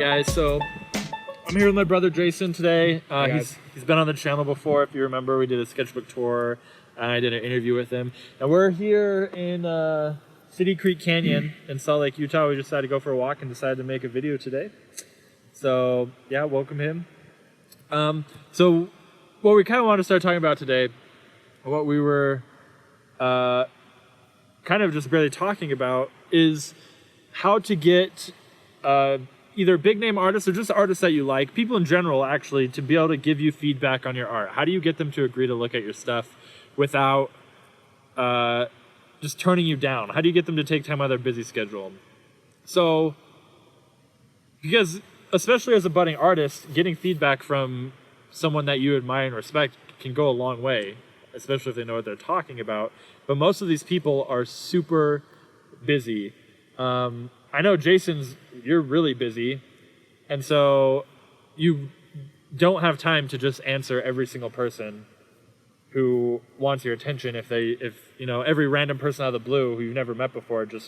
guys, so I'm here with my brother Jason today. He's been on the channel before. If you remember, we did a sketchbook tour and I did an interview with him. And we're here in City Creek Canyon in Salt Lake, Utah. We decided to go for a walk and decided to make a video today. So yeah, welcome him. So what we kind of want to start talking about today, what we were kind of just barely talking about, is how to get either big name artists or just artists that you like, people in general actually, to be able to give you feedback on your art. How do you get them to agree to look at your stuff without just turning you down? How do you get them to take time out of their busy schedule? So, because especially as a budding artist, getting feedback from someone that you admire and respect can go a long way, especially if they know what they're talking about. But most of these people are super busy. I know you're really busy, and so you don't have time to just answer every single person who wants your attention. If you know, every random person out of the blue who you've never met before you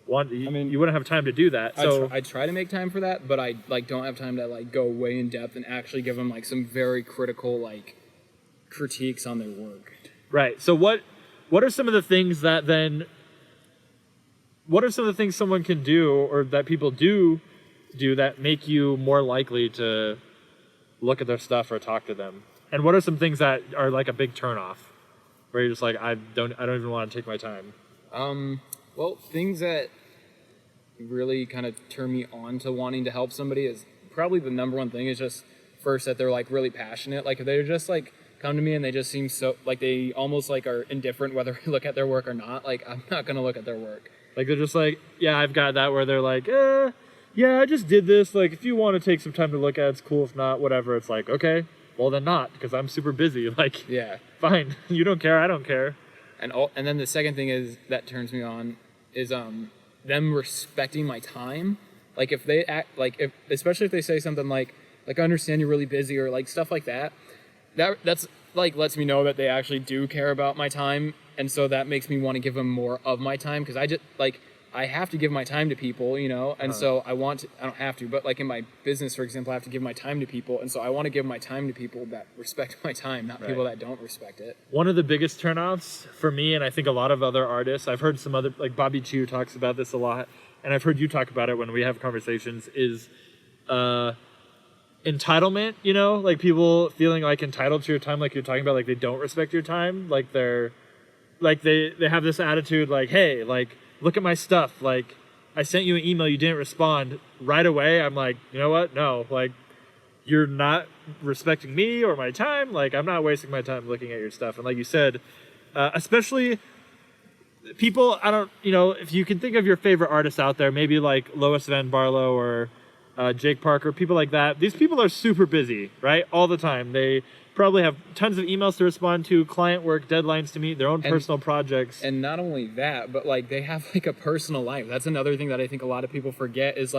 wouldn't have time to do that. So I try to make time for that, but I don't have time to go way in depth and actually give them some very critical critiques on their work. Right. So what are some of the things what are some of the things someone can do or that people do that make you more likely to look at their stuff or talk to them? And what are some things that are a big turnoff where you're just I don't even want to take my time? Well, things that really kind of turn me on to wanting to help somebody is probably the number one thing is just first that they're really passionate. If they're just come to me and they just seem so they almost are indifferent whether I look at their work or not, I'm not gonna look at their work. They're just yeah, I've got that, where they're yeah, I just did this. If you want to take some time to look at it, it's cool. If not, whatever. It's okay, well then not, because I'm super busy. Yeah, fine. You don't care, I don't care. And then the second thing is that turns me on is them respecting my time. If they act especially if they say something I understand you're really busy, or stuff like that. That's lets me know that they actually do care about my time, and so that makes me want to give them more of my time, because I just I have to give my time to people, and so I don't have to, but in my business, for example, I have to give my time to people, and so I want to give my time to people that respect my time, not people that don't respect it. One of the biggest turnoffs for me, and I think a lot of other artists, I've heard some other, Bobby Chiu talks about this a lot, and I've heard you talk about it when we have conversations, is entitlement, people feeling entitled to your time, you're talking about, they don't respect your time, they're they have this attitude hey, look at my stuff, I sent you an email, you didn't respond right away. I'm you know what, no, you're not respecting me or my time. I'm not wasting my time looking at your stuff. And like you said, especially people, if you can think of your favorite artists out there, maybe Lois Van Barlow or Jake Parker, people like that. These people are super busy, right? All the time. They probably have tons of emails to respond to, client work, deadlines to meet, their own personal projects. And not only that, but they have a personal life. That's another thing that I think a lot of people forget is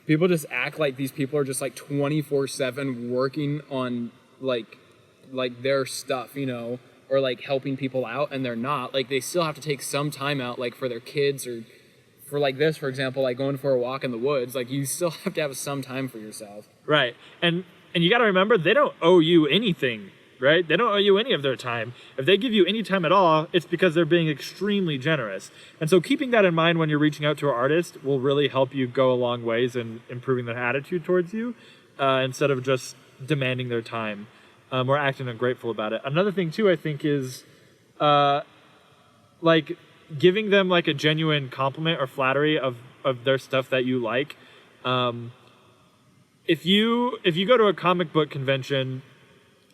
people just act like these people are just 24/7 working on their stuff, or helping people out, and they're not. They still have to take some time out for their kids, or for this, for example, going for a walk in the woods. You still have to have some time for yourself. Right. And you got to remember, they don't owe you anything, right? They don't owe you any of their time. If they give you any time at all, it's because they're being extremely generous. And so keeping that in mind when you're reaching out to an artist will really help you go a long ways in improving their attitude towards you, instead of just demanding their time, or acting ungrateful about it. Another thing too, I think, is giving them a genuine compliment or flattery of their stuff that you like. If you go to a comic book convention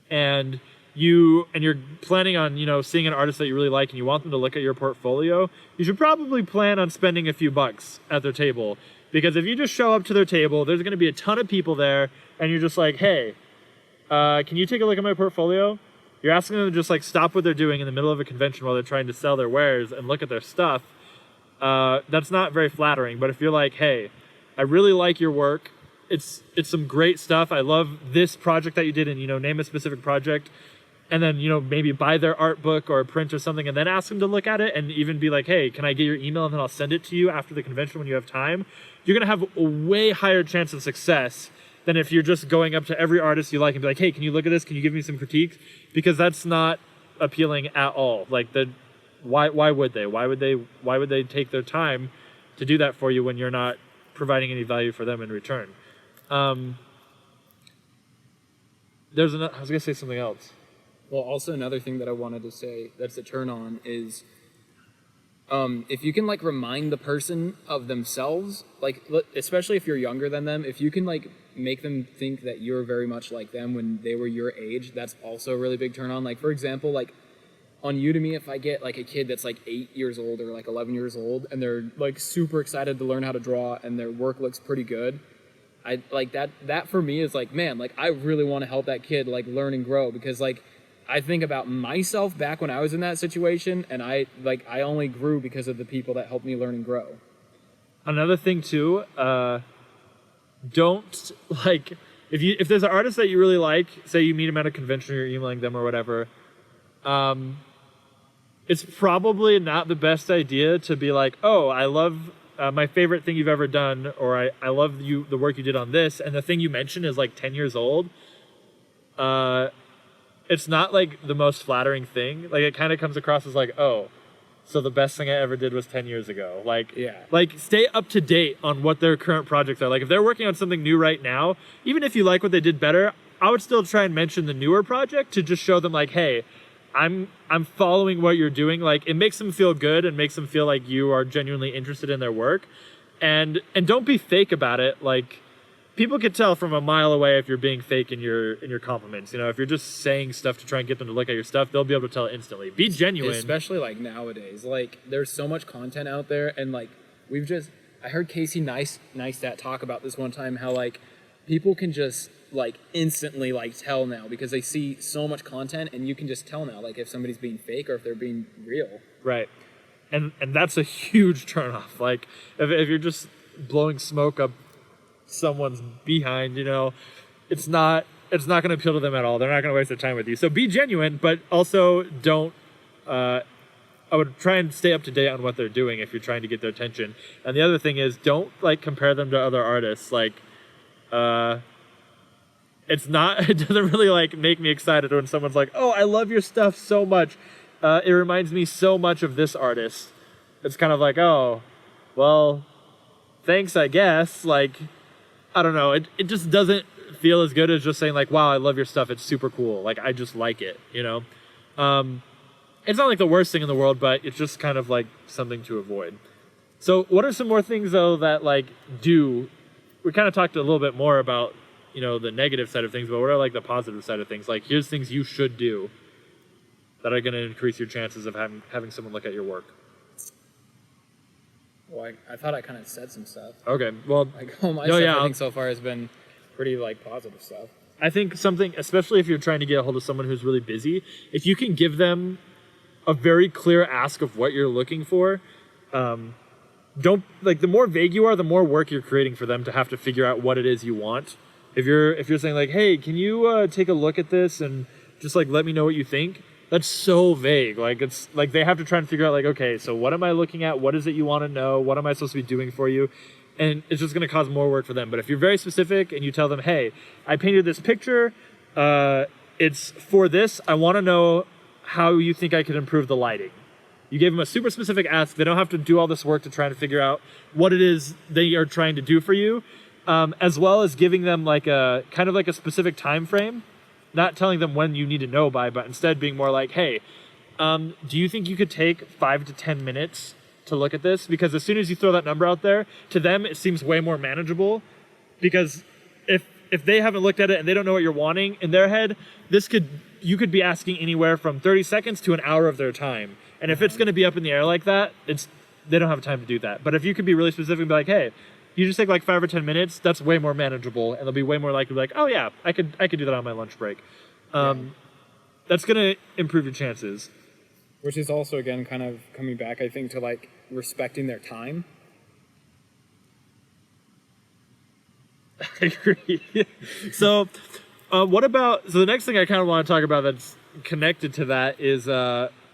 and you're planning on seeing an artist that you really like and you want them to look at your portfolio, you should probably plan on spending a few bucks at their table, because if you just show up to their table, there's going to be a ton of people there, and you're just hey, can you take a look at my portfolio? You're asking them to just stop what they're doing in the middle of a convention while they're trying to sell their wares and look at their stuff. That's not very flattering. But if you're hey, I really like your work, it's some great stuff, I love this project that you did, and name a specific project, and then, maybe buy their art book or a print or something, and then ask them to look at it, and even be like, hey, can I get your email, and then I'll send it to you after the convention when you have time. You're going to have a way higher chance of success than if you're just going up to every artist you like and be like, hey, can you look at this? Can you give me some critiques? Because that's not appealing at all. Like, why would they? Why would they take their time to do that for you when you're not providing any value for them in return? I was gonna say something else. Well, also another thing that I wanted to say that's a turn on is if you can like remind the person of themselves, like especially if you're younger than them, if you can like make them think that you're very much like them when they were your age, that's also a really big turn on. Like, for example, like on Udemy, if I get like a kid that's like 8 years old or like 11 years old and they're like super excited to learn how to draw and their work looks pretty good, I like that for me is like, man, like I really want to help that kid like learn and grow, because like I think about myself back when I was in that situation, and I only grew because of the people that helped me learn and grow. Another thing too, don't like if there's an artist that you really like, say you meet them at a convention or you're emailing them or whatever, it's probably not the best idea to be like, oh, I love my favorite thing you've ever done, or I love the work you did on this, and the thing you mentioned is like 10 years old. It's not like the most flattering thing. Like, it kind of comes across as like, oh, so the best thing I ever did was 10 years ago. Like, yeah. Like, stay up to date on what their current projects are. Like, if they're working on something new right now, even if you like what they did better, I would still try and mention the newer project to just show them like, hey, I'm following what you're doing. Like, it makes them feel good and makes them feel like you are genuinely interested in their work. And don't be fake about it. Like, people can tell from a mile away if you're being fake in your compliments. If you're just saying stuff to try and get them to look at your stuff, they'll be able to tell instantly. Be genuine. Especially like nowadays. Like, there's so much content out there, and like I heard Casey Neistat talk about this one time, how like people can just like instantly like tell now because they see so much content, and you can just tell now like if somebody's being fake or if they're being real. Right. And that's a huge turnoff. Like, if you're just blowing smoke up someone's behind, it's not going to appeal to them at all. They're not going to waste their time with you. So be genuine, but also don't I would try and stay up to date on what they're doing if you're trying to get their attention. And the other thing is, don't like compare them to other artists. Like, it doesn't really like make me excited when someone's like, oh, I love your stuff so much. It reminds me so much of this artist. It's kind of like, oh, well, thanks, I guess. Like, I don't know. It just doesn't feel as good as just saying like, wow, I love your stuff. It's super cool. Like, I just like it, It's not like the worst thing in the world, but it's just kind of like something to avoid. So what are some more things though that like we kind of talked a little bit more about, the negative side of things, but what are like the positive side of things? Like, here's things you should do that are going to increase your chances of having someone look at your work. Well, I thought I kind of said some stuff. Okay, well, like all my stuff I think so far has been pretty like positive stuff. I think something, especially if you're trying to get a hold of someone who's really busy, if you can give them a very clear ask of what you're looking for, don't like, the more vague you are, the more work you're creating for them to have to figure out what it is you want. If you're saying like, hey, can you take a look at this and just like let me know what you think? That's so vague. Like, it's like they have to try and figure out like, okay, so what am I looking at? What is it you want to know? What am I supposed to be doing for you? And it's just going to cause more work for them. But if you're very specific and you tell them, hey, I painted this picture. It's for this. I want to know how you think I could improve the lighting. You gave them a super specific ask. They don't have to do all this work to try and figure out what it is they are trying to do for you, as well as giving them like a kind of like a specific time frame. Not telling them when you need to know by, but instead being more like, hey, do you think you could take 5 to 10 minutes to look at this? Because as soon as you throw that number out there, to them it seems way more manageable. Because if they haven't looked at it and they don't know what you're wanting, in their head, you could be asking anywhere from 30 seconds to an hour of their time. And if it's going to be up in the air like that, they don't have time to do that. But if you could be really specific and be like, hey, you just take like 5 or 10 minutes, that's way more manageable, and they'll be way more likely to be like, oh yeah, I could do that on my lunch break. That's gonna improve your chances. Which is also, again, kind of coming back, I think, to like respecting their time. I agree. So the next thing I kind of want to talk about that's connected to that is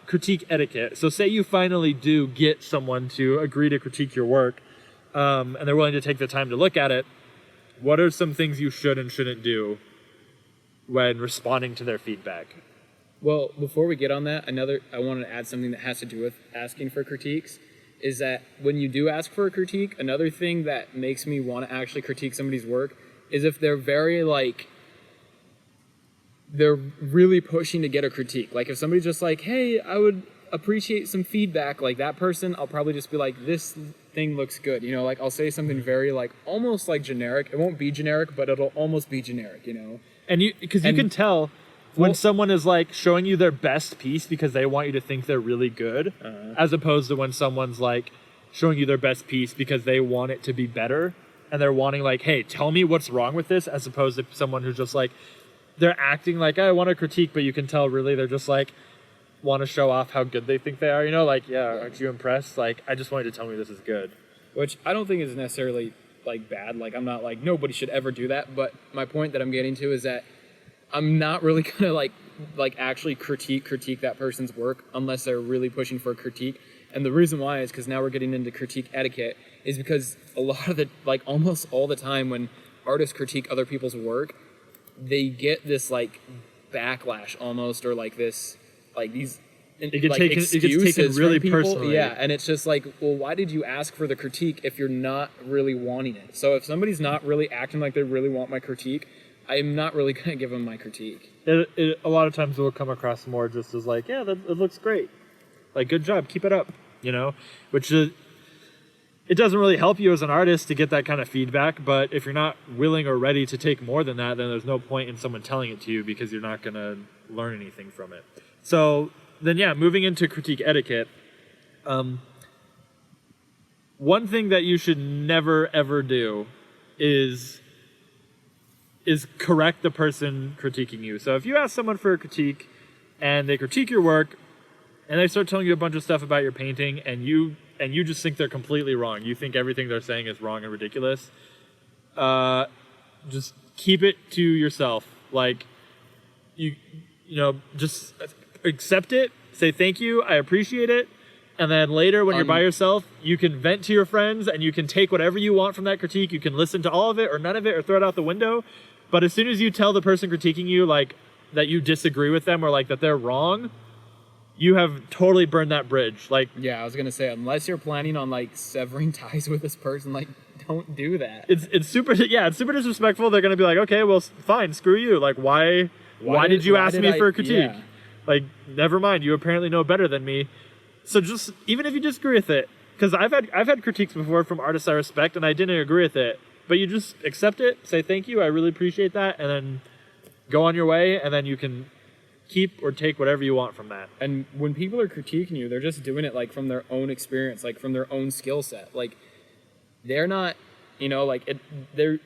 critique etiquette. So say you finally do get someone to agree to critique your work, and they're willing to take the time to look at it. What are some things you should and shouldn't do when responding to their feedback? Well, before we get on that, I wanted to add something that has to do with asking for critiques, is that when you do ask for a critique, another thing that makes me want to actually critique somebody's work is if they're very they're really pushing to get a critique. Like if somebody's just like, hey, I would appreciate some feedback, like that person, I'll probably just be like, this thing looks good. You know, like I'll say something very almost generic. It won't be generic, but it'll almost be generic, you know? And because you can tell when someone is like showing you their best piece because they want you to think they're really good, as opposed to when someone's like showing you their best piece because they want it to be better and they're wanting like, hey, tell me what's wrong with this, as opposed to someone who's just like, they're acting like, I want to critique, but you can tell really they're just like want to show off how good they think they are, you know, like, yeah, aren't you impressed? Like, I just want you to tell me this is good. Which I don't think is necessarily bad. Like, I'm not like, nobody should ever do that. But my point that I'm getting to is that I'm not really gonna actually critique that person's work unless they're really pushing for a critique. And the reason why is because now we're getting into critique etiquette, is because a lot of the almost all the time when artists critique other people's work, they get this backlash almost, or these It gets taken really personally. Yeah, and it's just like, well, why did you ask for the critique if you're not really wanting it? So if somebody's not really acting like they really want my critique, I'm not really going to give them my critique. A lot of times it will come across more just as like, yeah, it looks great. Like, good job, keep it up, you know? Which is, it doesn't really help you as an artist to get that kind of feedback, but if you're not willing or ready to take more than that, then there's no point in someone telling it to you because you're not going to learn anything from it. So then, yeah, moving into critique etiquette, one thing that you should never, ever do is correct the person critiquing you. So if you ask someone for a critique and they critique your work and they start telling you a bunch of stuff about your painting and you just think they're completely wrong, you think everything they're saying is wrong and ridiculous, just keep it to yourself. Like, you know, just accept it, say thank you, I appreciate it, and then later when you're by yourself, you can vent to your friends and you can take whatever you want from that critique. You can listen to all of it or none of it or throw it out the window. But as soon as you tell the person critiquing you that you disagree with them or that they're wrong, you have totally burned that bridge. Yeah, I was gonna say, unless you're planning on severing ties with this person, don't do that. It's super disrespectful. They're gonna be like, okay, well, fine, screw you. Why did you ask me for a critique? Yeah. Never mind. You apparently know better than me. So just, even if you disagree with it, because I've had critiques before from artists I respect and I didn't agree with it, but you just accept it, say thank you, I really appreciate that, and then go on your way, and then you can keep or take whatever you want from that. And when people are critiquing you, they're just doing it from their own experience, from their own skill set. They're not, they're,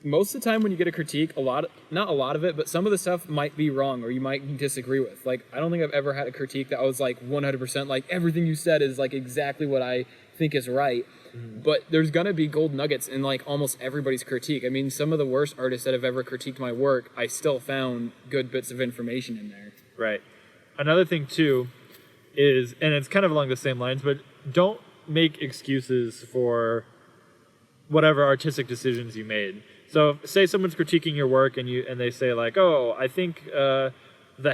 most of the time when you get a critique, not a lot of it, but some of the stuff might be wrong or you might disagree with. I don't think I've ever had a critique that was 100% everything you said is exactly what I think is right. Mm. But there's gonna be gold nuggets in almost everybody's critique. I mean, some of the worst artists that have ever critiqued my work, I still found good bits of information in there. Right. Another thing too is, and it's kind of along the same lines, but don't make excuses for whatever artistic decisions you made. So say someone's critiquing your work and they say oh, I think the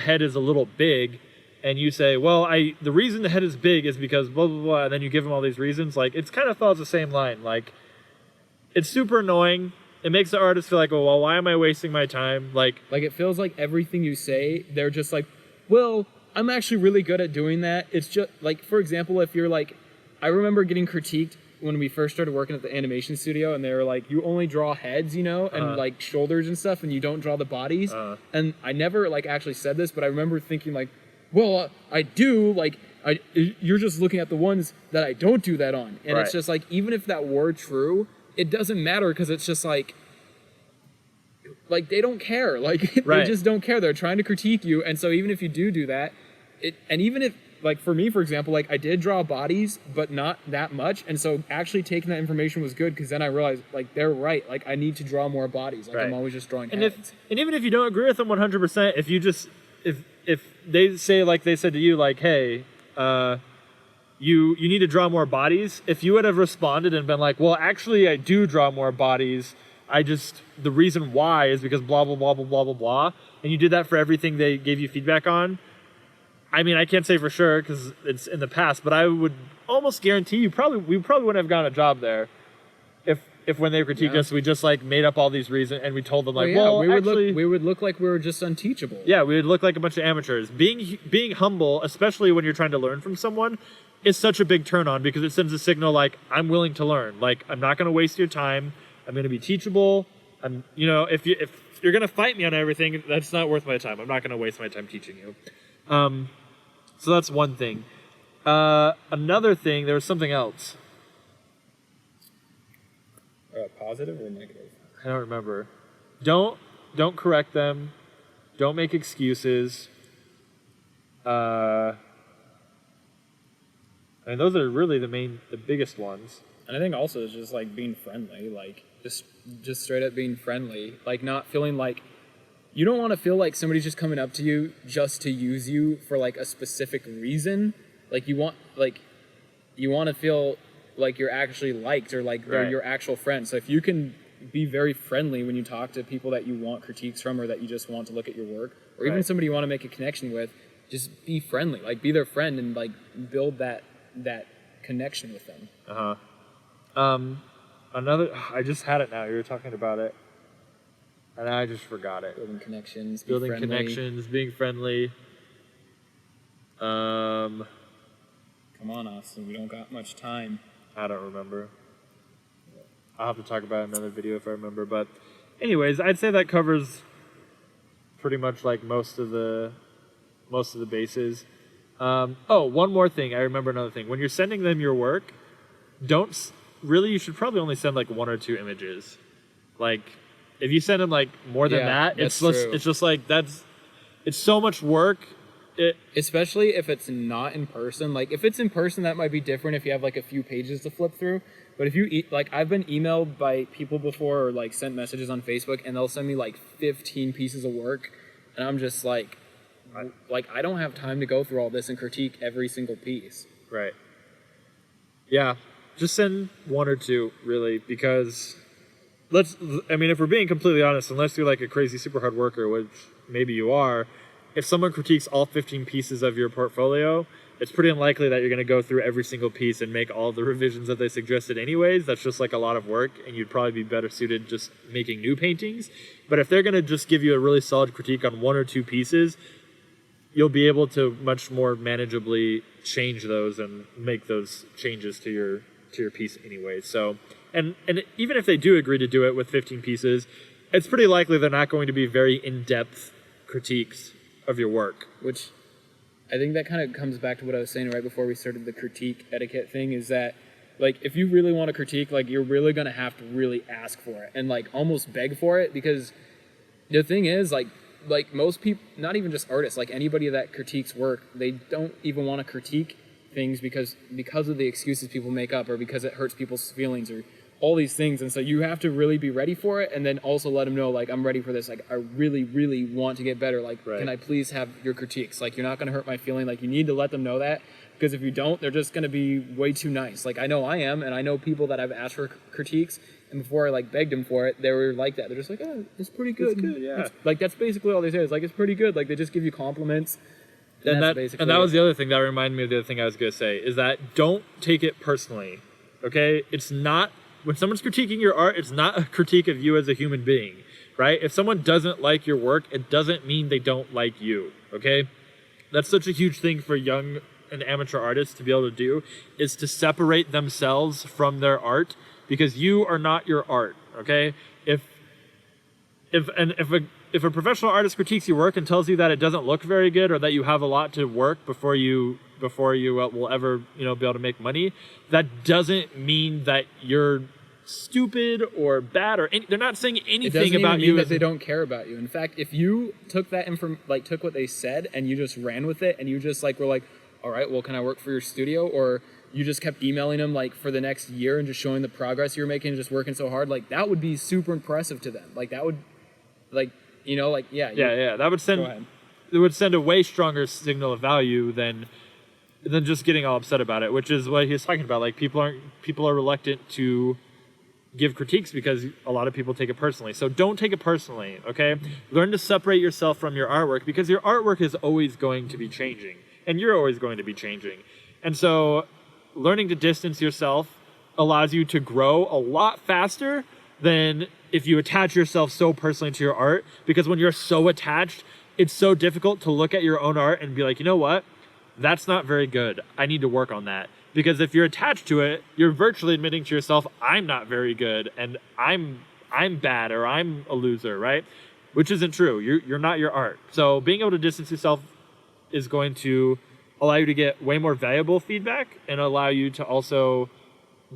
head is a little big, and you say, well, the reason the head is big is because blah, blah, blah, and then you give them all these reasons. It's kind of follows the same line. It's super annoying. It makes the artist feel oh, well, why am I wasting my time? It feels like everything you say, they're just well, I'm actually really good at doing that. It's just, for example, if you're I remember getting critiqued when we first started working at the animation studio, and they were you only draw heads, and shoulders and stuff, and you don't draw the bodies. And I never actually said this, but I remember thinking well, I do, you're just looking at the ones that I don't do that on. And It's just even if that were true, it doesn't matter, because it's just they don't care. They just don't care. They're trying to critique you. And so even if you do that, and even if, for me, for example, I did draw bodies, but not that much. And so actually taking that information was good, because then I realized, they're right. I need to draw more bodies. I'm always just drawing heads. And even if you don't agree with them 100%, they say, like they said to you, like, hey, you need to draw more bodies. If you would have responded and been like, well, actually, I do draw more bodies. The reason why is because blah, blah, blah, blah, blah, blah, blah. And you did that for everything they gave you feedback on. I mean, I can't say for sure because it's in the past, but I would almost guarantee we probably wouldn't have gotten a job there if when they critiqued us, we just like made up all these reasons and we told them like, we would look like we were just unteachable. Yeah, we would look like a bunch of amateurs. Being humble, especially when you're trying to learn from someone, is such a big turn on because it sends a signal like, I'm willing to learn. Like, I'm not going to waste your time. I'm going to be teachable. If you're going to fight me on everything, that's not worth my time. I'm not going to waste my time teaching you. So that's one thing. Another thing, there was something else. Positive or negative? I don't remember. Don't correct them. Don't make excuses. I mean, those are really the biggest ones. And I think also it's just like being friendly, like just straight up being friendly, like not feeling like you don't want to feel like somebody's just coming up to you just to use you for like a specific reason. Like you want to feel like you're actually liked or like they're your actual friend. So if you can be very friendly when you talk to people that you want critiques from or that you just want to look at your work or even somebody you want to make a connection with, just be friendly, like be their friend and like build that connection with them. I just had it now. You were talking about it and I just forgot it. Building connections, being friendly. Come on, Austin, we don't got much time. I don't remember. I'll have to talk about it in another video if I remember. But anyways, I'd say that covers pretty much like most of the bases. One more thing. I remember another thing. When you're sending them your work, you should probably only send like 1 or 2 images. Like if you send them like more than that, it's just like it's so much work. Especially if it's not in person. Like if it's in person, that might be different if you have like a few pages to flip through. But if you I've been emailed by people before or like sent messages on Facebook and they'll send me like 15 pieces of work and I'm just like I don't have time to go through all this and critique every single piece. Right. Yeah. Just send 1 or 2 really, because if we're being completely honest, unless you're like a crazy super hard worker, which maybe you are, if someone critiques all 15 pieces of your portfolio, it's pretty unlikely that you're going to go through every single piece and make all the revisions that they suggested anyways. That's just like a lot of work, and you'd probably be better suited just making new paintings. But if they're going to just give you a really solid critique on 1 or 2 pieces, you'll be able to much more manageably change those and make those changes to your piece anyway. So, and even if they do agree to do it with 15 pieces, it's pretty likely they're not going to be very in-depth critiques of your work. Which I think that kind of comes back to what I was saying right before we started the critique etiquette thing, is that like if you really want to critique, like you're really going to have to really ask for it and like almost beg for it, because the thing is like most people, not even just artists, like anybody that critiques work, they don't even want to critique things because of the excuses people make up or because it hurts people's feelings or all these things. And so you have to really be ready for it and then also let them know, like, I'm ready for this. Like, I really, really want to get better. Like, Can I please have your critiques? Like, you're not going to hurt my feeling. Like, you need to let them know that, because if you don't, they're just going to be way too nice. Like, I know I am, and I know people that I've asked for critiques, and before I, like, begged them for it, they were like that. They're just like, oh, it's pretty good. It's good, yeah. Like, that's basically all they say. It's like, it's pretty good. Like, they just give you compliments. And that was the other thing that reminded me of the other thing I was going to say, is that don't take it personally, okay? It's not... When someone's critiquing your art, it's not a critique of you as a human being, right? If someone doesn't like your work, it doesn't mean they don't like you, okay? That's such a huge thing for young and amateur artists to be able to do, is to separate themselves from their art, because you are not your art, okay? If a professional artist critiques your work and tells you that it doesn't look very good or that you have a lot to work before you will ever be able to make money, that doesn't mean that you're stupid or bad or they're not saying anything about you. That they don't care about you. In fact, if you took that took what they said and you just ran with it and you just were like, all right, well, can I work for your studio? Or you just kept emailing them for the next year and just showing the progress you're making and just working so hard, that would be super impressive to them. That would yeah. That would send. Go ahead. it would send a way stronger signal of value than just getting all upset about it, which is what he was talking about. Like people are reluctant to give critiques because a lot of people take it personally. So don't take it personally, okay? Learn to separate yourself from your artwork, because your artwork is always going to be changing and you're always going to be changing. And so learning to distance yourself allows you to grow a lot faster than if you attach yourself so personally to your art, because when you're so attached, it's so difficult to look at your own art and be like, you know what? That's not very good. I need to work on that. Because if you're attached to it, you're virtually admitting to yourself, I'm not very good and I'm bad or I'm a loser, right? Which isn't true. You're not your art. So being able to distance yourself is going to allow you to get way more valuable feedback and allow you to also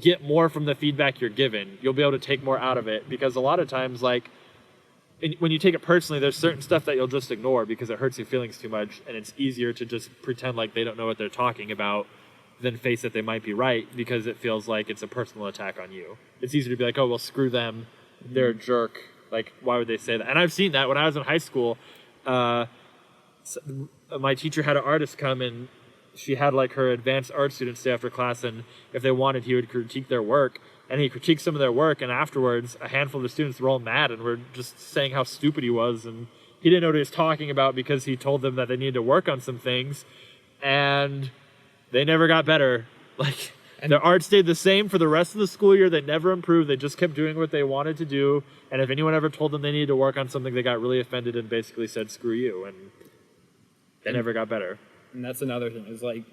get more from the feedback you're given. You'll be able to take more out of it, because a lot of times, like, when you take it personally, there's certain stuff that you'll just ignore because it hurts your feelings too much, and it's easier to just pretend like they don't know what they're talking about than face that they might be right, because it feels like it's a personal attack on you. It's easier to be like, oh, well, screw them. They're a jerk. Like, why would they say that? And I've seen that when I was in high school. My teacher had an artist come, and she had like her advanced art students stay after class, and if they wanted, he would critique their work. And he critiqued some of their work, and afterwards, a handful of the students were all mad and were just saying how stupid he was, and he didn't know what he was talking about because he told them that they needed to work on some things, and they never got better. Like, and their art stayed the same for the rest of the school year. They never improved. They just kept doing what they wanted to do. And if anyone ever told them they needed to work on something, they got really offended and basically said, screw you. And they never got better. And that's another thing, is like,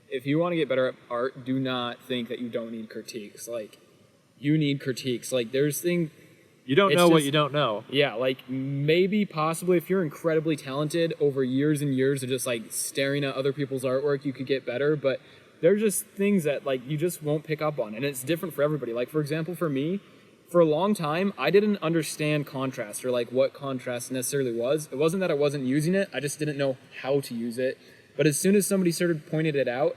if you want to get better at art, do not think that you don't need critiques. Like, you need critiques. Like, there's things... You don't know what you don't know. Yeah, like, maybe, possibly, if you're incredibly talented, over years and years of just, like, staring at other people's artwork, you could get better, but there are just things that, like, you just won't pick up on, and it's different for everybody. Like, for example, for me, for a long time, I didn't understand contrast, or, like, what contrast necessarily was. It wasn't that I wasn't using it, I just didn't know how to use it. But as soon as somebody started pointing it out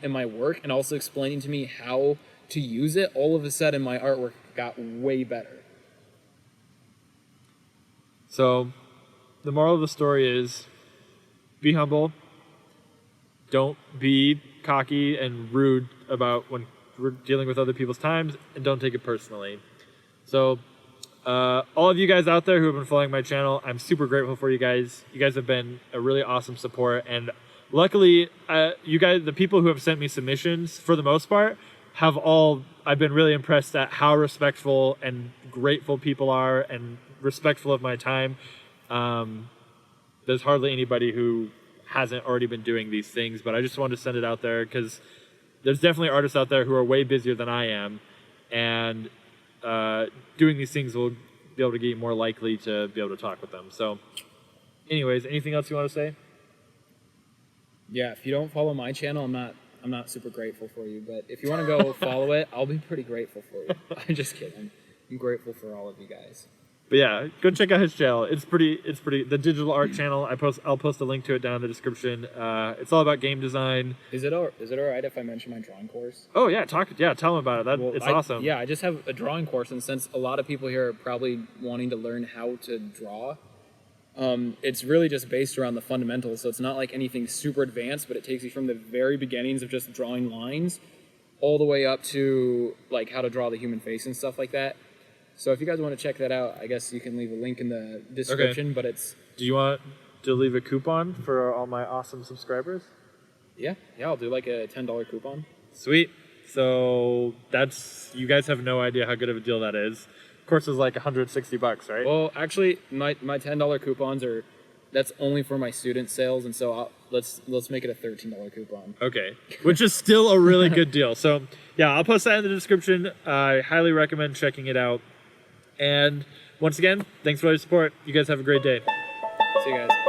in my work, and also explaining to me how to use it, all of a sudden my artwork got way better. So, the moral of the story is, be humble, don't be cocky and rude about when we're dealing with other people's times, and don't take it personally. So, all of you guys out there who have been following my channel, I'm super grateful for you guys. You guys have been a really awesome support, and luckily, you guys, the people who have sent me submissions, for the most part, I've been really impressed at how respectful and grateful people are, and respectful of my time. There's hardly anybody who hasn't already been doing these things, but I just wanted to send it out there because there's definitely artists out there who are way busier than I am, and doing these things will be able to get you more likely to be able to talk with them. So anyways, anything else you want to say? Yeah, if you don't follow my channel, I'm not super grateful for you, but if you want to go follow it, I'll be pretty grateful for you. I'm just kidding. I'm grateful for all of you guys. But yeah, go check out his channel. It's pretty. The digital art channel. I'll post a link to it down in the description. It's all about game design. Is it all right if I mention my drawing course? Oh yeah, tell them about it. It's awesome. Yeah, I just have a drawing course, and since a lot of people here are probably wanting to learn how to draw, it's really just based around the fundamentals. So it's not like anything super advanced, but it takes you from the very beginnings of just drawing lines all the way up to like how to draw the human face and stuff like that. So if you guys want to check that out, I guess you can leave a link in the description, but it's... Do you want to leave a coupon for all my awesome subscribers? Yeah, I'll do like a $10 coupon. Sweet. So you guys have no idea how good of a deal that is. Of course, it's like $160, right? Well, actually, my $10 coupons that's only for my student sales, and so let's make it a $13 coupon. Okay, which is still a really good deal. So yeah, I'll post that in the description. I highly recommend checking it out. And once again, thanks for all your support. You guys have a great day. See you guys.